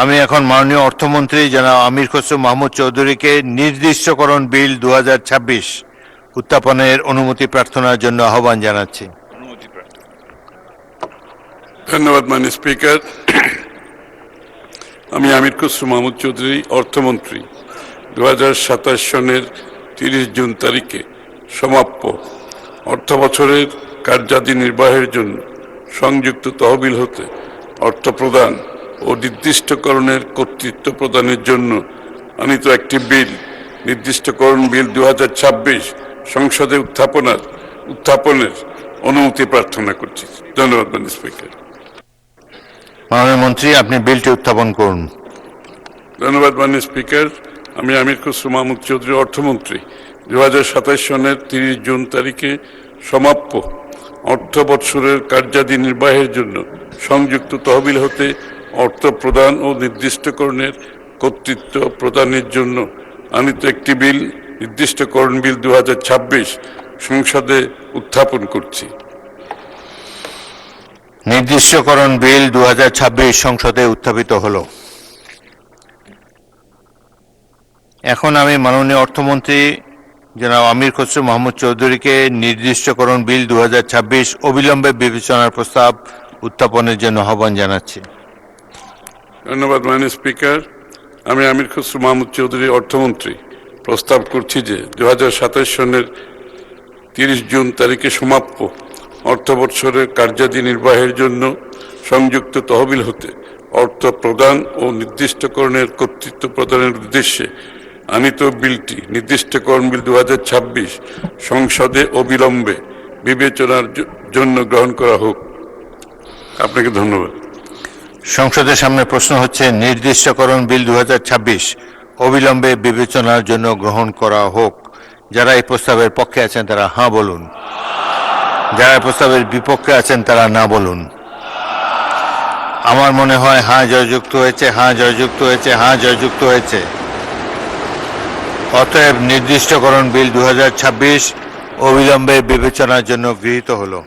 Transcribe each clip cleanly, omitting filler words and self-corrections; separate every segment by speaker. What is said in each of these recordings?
Speaker 1: আমি এখন মাননীয় অর্থমন্ত্রী জনাব আমির খসরু মাহমুদ চৌধুরীকে নির্দিষ্টকরণ বিল 2026 উত্থাপনের অনুমতি প্রার্থনার জন্য আহ্বান জানাচ্ছি।
Speaker 2: ধন্যবাদ মাননীয় স্পিকার। আমি আমির খসরু মাহমুদ চৌধুরী অর্থমন্ত্রী 2027 সনের 30 জুন তারিখে সমাপ্য অর্থ বছরের কার্যাদি নির্বাহের জন্য সংযুক্ত তহবিল হতে অর্থ প্রদান ও নির্দিষ্টকরণের কর্তৃত্ব প্রদানের জন্য আনিত একটি বিল নির্দিষ্টকরণ বিল 2026 সংসদে উত্থাপনের অনুমতি প্রার্থনা করছি। ধন্যবাদ মাননীয় স্পিকার।
Speaker 1: মাননীয় মন্ত্রী, আপনি বিলটি উত্থাপন করুন।
Speaker 2: ধন্যবাদ মাননীয় স্পিকার। আমি আমির খসরু মাহমুদ চৌধুরী অর্থমন্ত্রী 2027 সনের 30 জুন তারিখে সমাপ্য অর্থ বৎসরের কার্যাদি নির্বাহের জন্য সংযুক্ত তহবিল হতে অর্থ প্রদান ও নির্দিষ্টকরণের কর্তৃত্ব প্রদানের জন্য আনিত একটি বিল নির্দিষ্টকরণ বিল 2026 সংসদে উত্থাপন করছি।
Speaker 1: নির্দিষ্টকরণ বিল 2026 সংসদে উত্থাপিত হলো। এখন আমি মাননীয় অর্থমন্ত্রী জনাব আমির খসরু মাহমুদ চৌধুরীকে নির্দিষ্টকরণ বিল 2026 অবিলম্বে বিবেচনার প্রস্তাব উত্থাপনের জন্য আহ্বান জানাচ্ছি।
Speaker 2: ধন্যবাদ মাননীয় স্পিকার। আমি আমির খসরু মাহমুদ চৌধুরী অর্থমন্ত্রী প্রস্তাব করছি যে 2027 সনের 30 জুন তারিখে সমাপ্য অর্থ বৎসরের কার্যাদি নির্বাহের জন্য সংযুক্ত তহবিল হতে অর্থ প্রদান ও নির্দিষ্টকরণের কর্তৃত্ব প্রদানের উদ্দেশ্যে আনিত বিলটি নির্দিষ্টকরণ বিল 2026 সংসদে অবিলম্বে বিবেচনার জন্য গ্রহণ করা হোক। আপনাকে ধন্যবাদ।
Speaker 1: সংসদের সামনে প্রশ্ন হচ্ছে নির্দিষ্টকরণ বিল 2026 অবিলম্বে বিবেচনার জন্য গ্রহণ করা হোক। যারা এই প্রস্তাবের পক্ষে আছেন তারা হ্যাঁ বলুন, যারা এই প্রস্তাবের বিপক্ষে আছেন তারা না বলুন। আমার মনে হয় হ্যাঁ জয়যুক্ত হয়েছে, হ্যাঁ জয়যুক্ত হয়েছে, হ্যাঁ জয়যুক্ত হয়েছে। অতএব নির্দিষ্টকরণ বিল 2026 অবিলম্বে বিবেচনার জন্য গৃহীত হলো।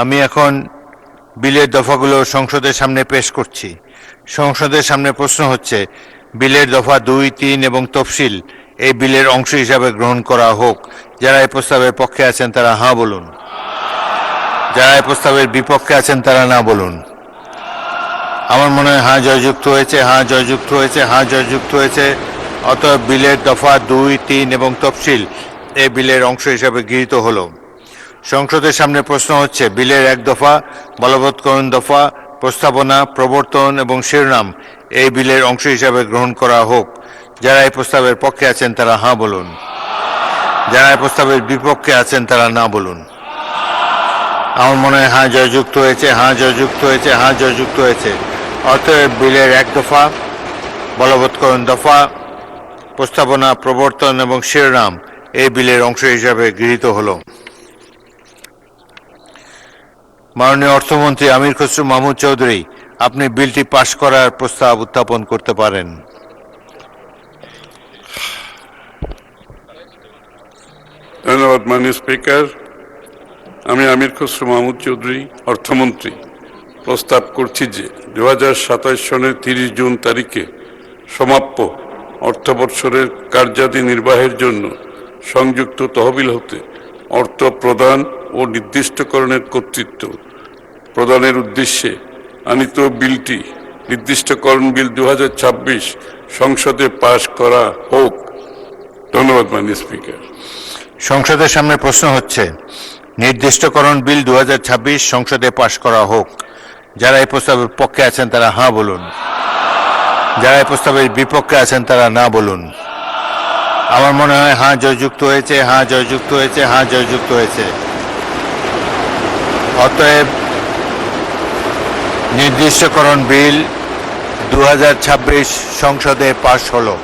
Speaker 1: আমি এখন বিলের দফাগুলো সংসদের সামনে পেশ করছি। সংসদের সামনে প্রশ্ন হচ্ছে বিলের দফা 2, 3 এবং তফসিল এই বিলের অংশ হিসাবে গ্রহণ করা হোক। যারা এই প্রস্তাবের পক্ষে আছেন তারা হ্যাঁ বলুন, যারা এই প্রস্তাবের বিপক্ষে আছেন তারা না বলুন। আমার মনে হয় হ্যাঁ জয়যুক্ত হয়েছে, হ্যাঁ জয়যুক্ত হয়েছে, হ্যাঁ জয়যুক্ত হয়েছে। অতএব বিলের দফা 2, 3 এবং তফসিল এই বিলের অংশ হিসাবে গৃহীত হলো। সংসদের সামনে প্রশ্ন হচ্ছে বিলের 1 দফা বলবৎকরণ দফা প্রস্তাবনা প্রবর্তন এবং শিরোনাম এই বিলের অংশ হিসাবে গ্রহণ করা হোক। যারা এই প্রস্তাবের পক্ষে আছেন তারা হ্যাঁ বলুন, যারা এই প্রস্তাবের বিপক্ষে আছেন তারা না বলুন। আমার মনে হয় হ্যাঁ জয়যুক্ত হয়েছে, হ্যাঁ জয়যুক্ত হয়েছে, হ্যাঁ জয়যুক্ত হয়েছে। অতএব বিলের 1 দফা বলবৎকরণ দফা প্রস্তাবনা প্রবর্তন এবং শিরোনাম এই বিলের অংশ হিসাবে গৃহীত হলো। মাননীয় অর্থমন্ত্রী আমির খসরু মাহমুদ চৌধুরী, আপনি বিলটি পাশ করার প্রস্তাব উত্থাপন করতে পারেন।
Speaker 2: ধন্যবাদ মাননীয় স্পিকার। আমি আমির খসরু মাহমুদ চৌধুরী অর্থমন্ত্রী প্রস্তাব করছি যে 2027 সনের 30 জুন তারিখে সমাপ্য অর্থ বৎসরের কার্যাদি নির্বাহের জন্য সংযুক্ত তহবিল হতে অর্থ প্রদান ও নির্দিষ্টকরণের কর্তৃত্ব প্রদানের উদ্দেশ্যে আনিত বিলটি নির্দিষ্টকরণ বিল 2026 সংসদে পাশ করা হোক। ধন্যবাদ মাননীয় স্পিকার।
Speaker 1: সংসদের সামনে প্রশ্ন হচ্ছে নির্দিষ্টকরণ বিল 2026 সংসদে পাশ করা হোক। যারা এই প্রস্তাবের পক্ষে আছেন তারা হ্যাঁ বলুন, যারা এই প্রস্তাবের বিপক্ষে আছেন তারা না বলুন। আমার মনে হয় হ্যাঁ জয়যুক্ত হয়েছে, হ্যাঁ জয়যুক্ত হয়েছে, হ্যাঁ জয়যুক্ত হয়েছে। অতএব নির্দিষ্টকরণ বিল 2026 সংসদে পাশ হলো।